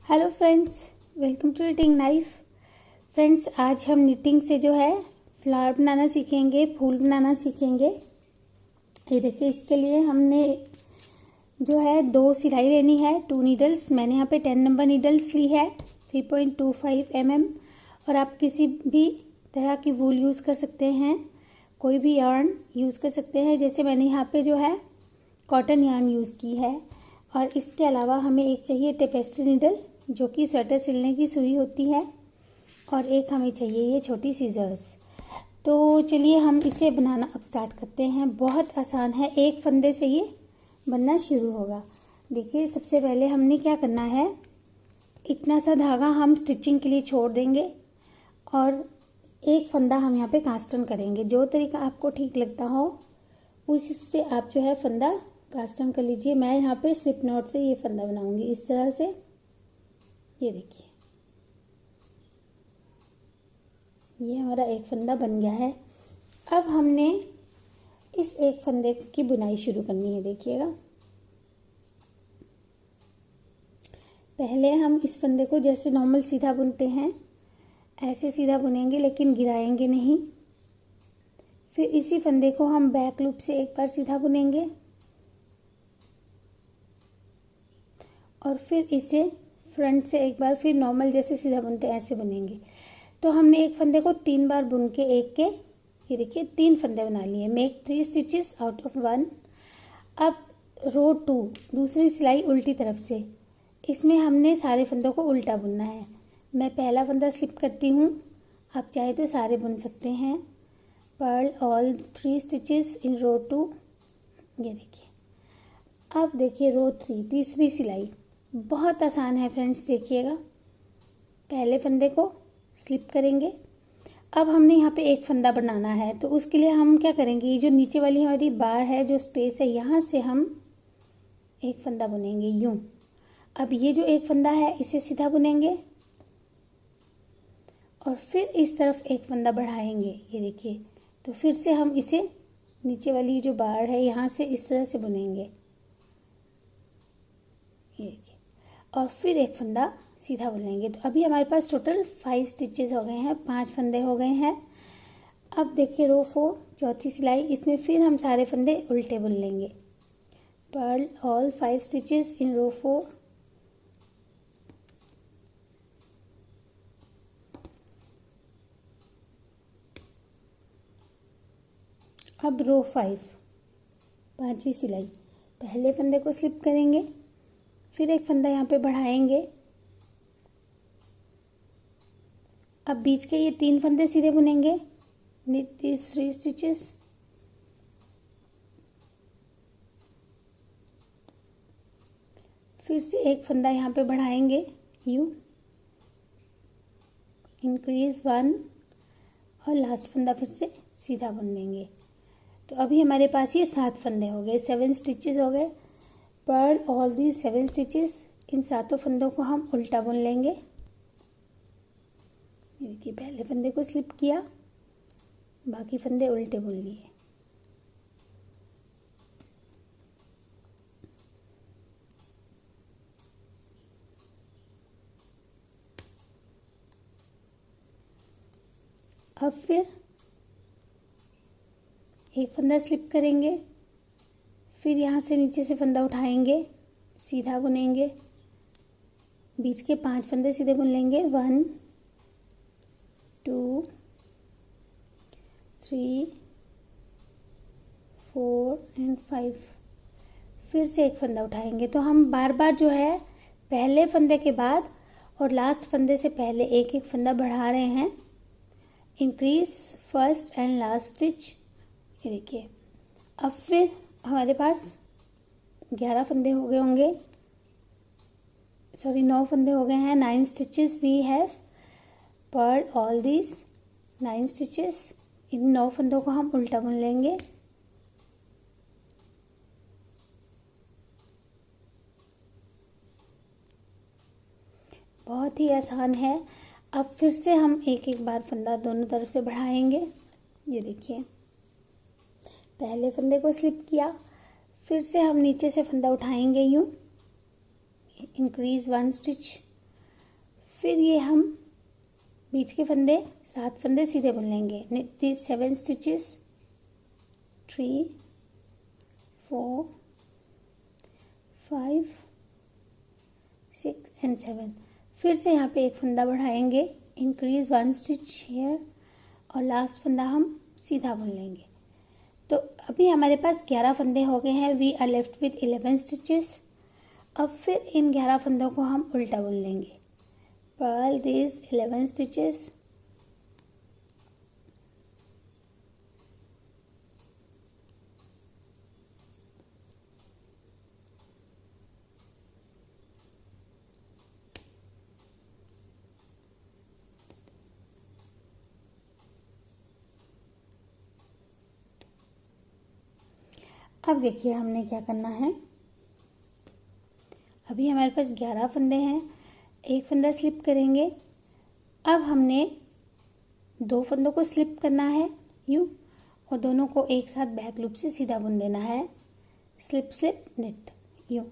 Hello friends, welcome to knitting knife. Friends, आज हम knitting से जो है फ्लावर बनाना सीखेंगे, फूल बनाना सीखेंगे। ये देखिए, इसके लिए हमने जो है 2 सिलाई लेनी है, 2 नीडल्स। मैंने यहाँ पे 10 नंबर नीडल्स ली है, 3.25 mm। और आप किसी भी तरह की वूल यूज़ कर सकते हैं, कोई भी यार्न यूज़ कर सकते हैं। जैसे मैंने यहाँ पे जो है कॉटन यार्न यूज़ की है। और इसके अलावा हमें एक चाहिए टेपेस्ट्री नीडल, जो कि स्वेटर सिलने की सुई होती है, और एक हमें चाहिए ये छोटी सीजर्स। तो चलिए हम इसे बनाना अब स्टार्ट करते हैं। बहुत आसान है, एक फंदे से ये बनना शुरू होगा। देखिए, सबसे पहले हमने क्या करना है, इतना सा धागा हम स्टिचिंग के लिए छोड़ देंगे और एक फंदा हम यहाँ पे कास्ट ऑन करेंगे। जो तरीका आपको ठीक लगता हो उससे आप जो है फंदा कास्ट ऑन कर लीजिए। मैं यहाँ पे स्लिप नॉट से ये फंदा बनाऊंगी इस तरह से। ये देखिए, ये हमारा एक फंदा बन गया है। अब हमने इस एक फंदे की बुनाई शुरू करनी है। देखिएगा, पहले हम इस फंदे को जैसे नॉर्मल सीधा बुनते हैं ऐसे सीधा बुनेंगे, लेकिन गिराएंगे नहीं। फिर इसी फंदे को हम बैक लूप से एक बार सीधा बुनेंगे और फिर इसे फ्रंट से एक बार फिर नॉर्मल जैसे सीधा बुनते हैं ऐसे बुनेंगे। तो हमने एक फंदे को 3 बार बुन के ये देखिए 3 फंदे बना लिए। Make 3 stitches out of 1। अब रो 2 दूसरी सिलाई उल्टी तरफ से, इसमें हमने सारे फंदों को उल्टा बुनना है। मैं पहला फंदा स्लिप करती हूँ, आप चाहे तो सारे बुन सकते हैं। पर्ल ऑल 3 स्टिचेस इन रो 2। ये देखिए, अब देखिए रो 3 तीसरी सिलाई। बहुत आसान है फ्रेंड्स, देखिएगा। पहले फंदे को स्लिप करेंगे। अब हमने यहाँ पे एक फंदा बनाना है, तो उसके लिए हम क्या करेंगे, ये जो नीचे वाली हमारी बार है, जो स्पेस है, यहाँ से हम एक फंदा बुनेंगे यूं। अब ये जो एक फंदा है इसे सीधा बुनेंगे और फिर इस तरफ एक फंदा बढ़ाएंगे। ये देखिए, तो फिर से हम इसे नीचे वाली जो बार है यहाँ से इस तरह से बुनेंगे। ये देखिए, और फिर एक फंदा सीधा बुनेंगे। तो अभी हमारे पास टोटल 5 स्टिचेस हो गए हैं, 5 फंदे हो गए हैं। अब देखिए रो 4 चौथी सिलाई, इसमें फिर हम सारे फंदे उल्टे बुन लेंगे। पर्ल ऑल 5 स्टिचेस इन रो 4। अब रो 5 पांचवी सिलाई, पहले फंदे को स्लिप करेंगे, फिर एक फंदा यहाँ पे बढ़ाएंगे। अब बीच के ये 3 फंदे सीधे बुनेंगे, नीट दीज 3 स्टिचेस। फिर से एक फंदा यहाँ पे बढ़ाएंगे यूं, इंक्रीज 1, और लास्ट फंदा फिर से सीधा बुन देंगे। तो अभी हमारे पास ये 7 फंदे हो गए, 7 स्टिचेस हो गए। पर्ल ऑल दीज 7 स्टिचेस, इन 7 फंदों को हम उल्टा बुन लेंगे। देखिए, पहले फंदे को स्लिप किया, बाकी फंदे उल्टे बुन लिए। अब फिर एक फंदा स्लिप करेंगे, फिर यहाँ से नीचे से फंदा उठाएंगे, सीधा बुनेंगे, बीच के 5 फंदे सीधे बुन लेंगे। 1 2 3 4 एंड 5। फिर से एक फंदा उठाएंगे। तो हम बार बार जो है पहले फंदे के बाद और लास्ट फंदे से पहले एक एक फंदा बढ़ा रहे हैं। Increase first and last stitch. ये देखिए, अब फिर हमारे पास 11 फंदे हो गए होंगे, सॉरी 9 फंदे हो गए हैं। 9 stitches we have. Purl all these 9 stitches, इन 9 फंदों को हम उल्टा बुन लेंगे। बहुत ही आसान है। अब फिर से हम एक एक बार फंदा दोनों तरफ से बढ़ाएंगे। ये देखिए, पहले फंदे को स्लिप किया, फिर से हम नीचे से फंदा उठाएंगे यूं, इंक्रीज 1 स्टिच, फिर ये हम बीच के फंदे 7 फंदे सीधे बुन लेंगे। knit these 7 stitches 3 4 5 6 and 7। फिर से यहाँ पे एक फंदा बढ़ाएंगे, इंक्रीज 1 स्टिच हेयर, और लास्ट फंदा हम सीधा बुन लेंगे। तो अभी हमारे पास 11 फंदे हो गए हैं। We are left with 11 stitches. अब फिर इन 11 फंदों को हम उल्टा बुन लेंगे। पर्ल दिस 11 स्टिचेस, अब देखिए हमने क्या करना है। अभी हमारे पास 11 फंदे हैं, एक फंदा स्लिप करेंगे। अब हमने 2 फंदों को स्लिप करना है यूं, और दोनों को एक साथ बैक लूप से सीधा बुन देना है। स्लिप स्लिप निट यूं।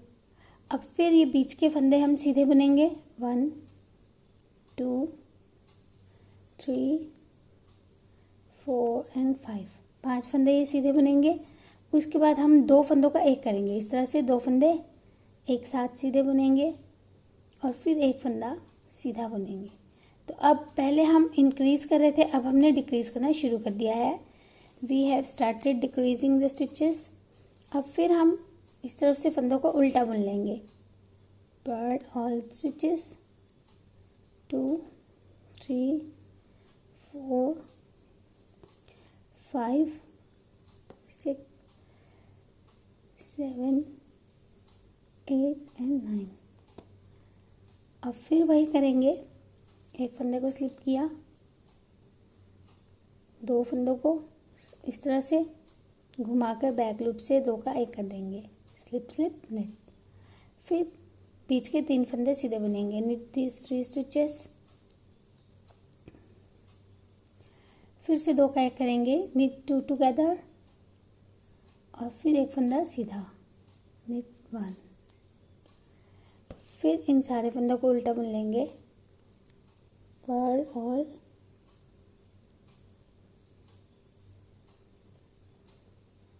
अब फिर ये बीच के फंदे हम सीधे बुनेंगे। 1 2 3 4 एंड 5, 5 फंदे ये सीधे बुनेंगे। उसके बाद हम 2 फंदों का एक करेंगे। इस तरह से 2 फंदे एक साथ सीधे बुनेंगे और फिर एक फंदा सीधा बुनेंगे। तो अब पहले हम इंक्रीज कर रहे थे, अब हमने डिक्रीज करना शुरू कर दिया है। We have started decreasing the stitches. अब फिर हम इस तरफ से फंदों को उल्टा बुन लेंगे। Purl all stitches 2 3 4 5 6 7 8 and 9। अब फिर वही करेंगे, एक फंदे को स्लिप किया, 2 फंदों को इस तरह से घुमाकर बैक लूप से 2 का एक कर देंगे। Slip slip knit. फिर बीच के 3 फंदे सीधे बुनेंगे। Knit these 3 stitches. फिर से 2 का एक करेंगे। निट 2 टुगेदर, और फिर एक फंदा सीधा। निट 1। फिर इन सारे फंदों को उल्टा बुन लेंगे। Purl all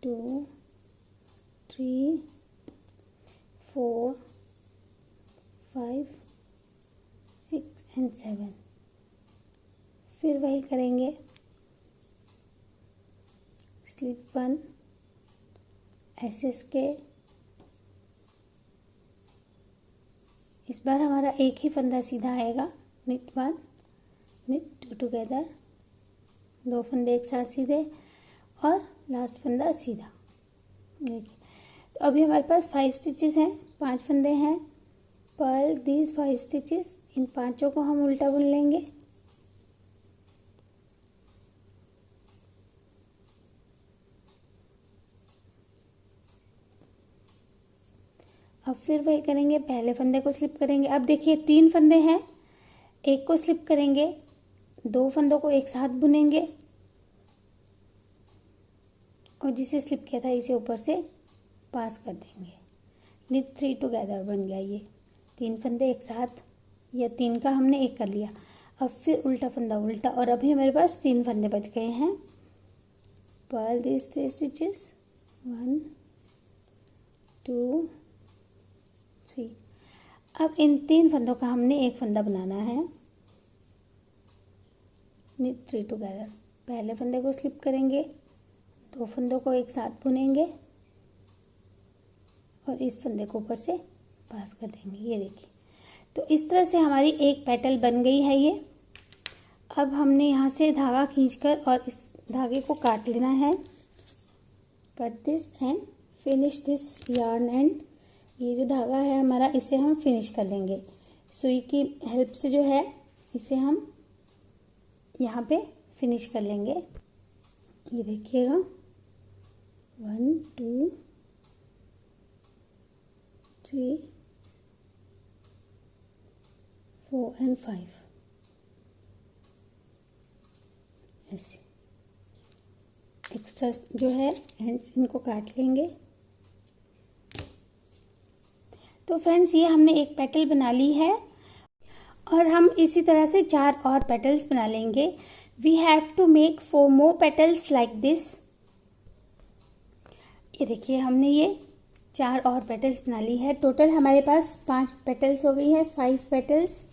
2 3 4 5 6 and 7। फिर वही करेंगे। स्लिप 1 एसएस के। इस बार हमारा एक ही फंदा सीधा आएगा। निट 1 निट 2 टुगेदर, 2 फंदे एक साथ सीधे और लास्ट फंदा सीधा। देखिए, तो अभी हमारे पास 5 स्टिचेस हैं, 5 फंदे हैं। पर्ल दीज 5 स्टिचेस, इन 5 को हम उल्टा बुन लेंगे। अब फिर वही करेंगे, पहले फंदे को स्लिप करेंगे। अब देखिए 3 फंदे हैं, एक को स्लिप करेंगे, 2 फंदों को एक साथ बुनेंगे और जिसे स्लिप किया था इसे ऊपर से पास कर देंगे। निट 3 टुगेदर बन गया ये। 3 फंदे एक साथ, या 3 का हमने एक कर लिया। अब फिर उल्टा फंदा उल्टा, और अभी हमारे पास 3 फंदे बच गए हैं। Purl these 3 stitches 1 2 3। अब इन 3 फंदों का हमने एक फंदा बनाना है। निट 3 टुगेदर, पहले फंदे को स्लिप करेंगे, 2 फंदों को एक साथ बुनेंगे और इस फंदे को ऊपर से पास कर देंगे। ये देखिए, तो इस तरह से हमारी एक पेटल बन गई है ये। अब हमने यहाँ से धागा खींचकर और इस धागे को काट लेना है। Cut this and finish this yarn and. ये जो धागा है हमारा, इसे हम फिनिश कर लेंगे सुई की हेल्प से। जो है इसे हम यहाँ पे फिनिश कर लेंगे। ये देखिएगा 1 2 3 4 एंड 5 ऐसे। एक्स्ट्रा जो है एंड्स इनको काट लेंगे। तो फ्रेंड्स, ये हमने एक पेटल बना ली है और हम इसी तरह से 4 और पेटल्स बना लेंगे। We have to make 4 more petals like this. ये देखिए हमने ये 4 और पेटल्स बना ली है। टोटल हमारे पास 5 पेटल्स हो गई है, 5 पेटल्स।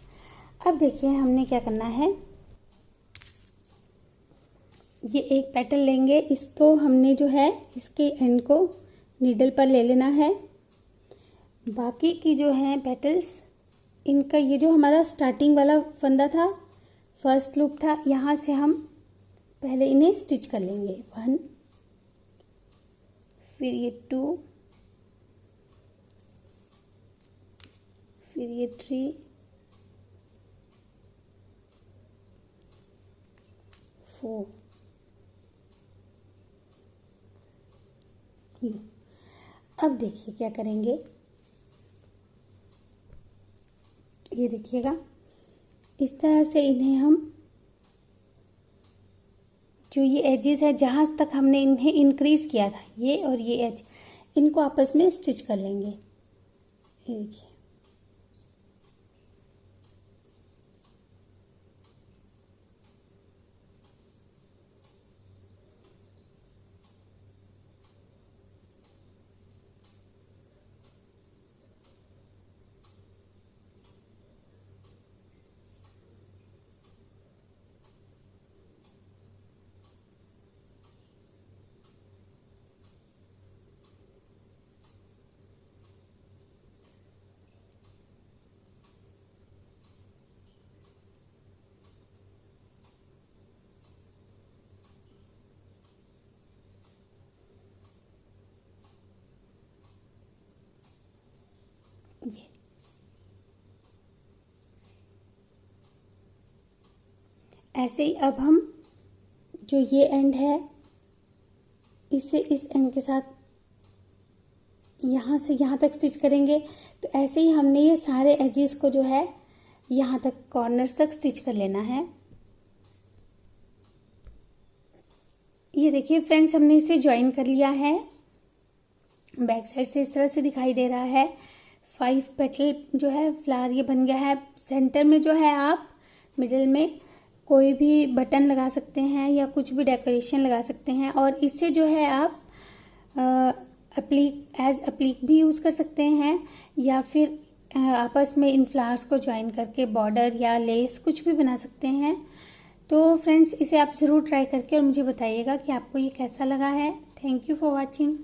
अब देखिए हमने क्या करना है, ये एक पेटल लेंगे, इसको हमने जो है इसके एंड को नीडल पर ले लेना है। बाकी की जो है पेटल्स, इनका ये जो हमारा स्टार्टिंग वाला फंदा था, फर्स्ट लूप था, यहाँ से हम पहले इन्हें स्टिच कर लेंगे। 1, फिर ये 2, फिर ये 3, 4। अब देखिए क्या करेंगे, ये देखिएगा इस तरह से इन्हें हम, जो ये एजेस है जहां तक हमने इन्हें इंक्रीज किया था, ये और ये एज, इनको आपस में स्टिच कर लेंगे। ये देखिए ये ऐसे ही अब हम जो ये एंड है इसे इस एंड के साथ यहाँ से यहाँ तक स्टिच करेंगे। तो ऐसे ही हमने ये सारे एजेस को जो है यहाँ तक कॉर्नर्स तक स्टिच कर लेना है। ये देखिए फ्रेंड्स, हमने इसे ज्वाइन कर लिया है। बैक साइड से इस तरह से दिखाई दे रहा है। 5 पेटल जो है फ्लावर ये बन गया है। सेंटर में जो है आप मिडिल में कोई भी बटन लगा सकते हैं या कुछ भी डेकोरेशन लगा सकते हैं, और इससे जो है आप एप्लीक भी यूज़ कर सकते हैं, या फिर आपस में इन फ्लावर्स को ज्वाइन करके बॉर्डर या लेस कुछ भी बना सकते हैं। तो फ्रेंड्स, इसे आप ज़रूर ट्राई करके और मुझे बताइएगा कि आपको ये कैसा लगा है। Thank you for watching.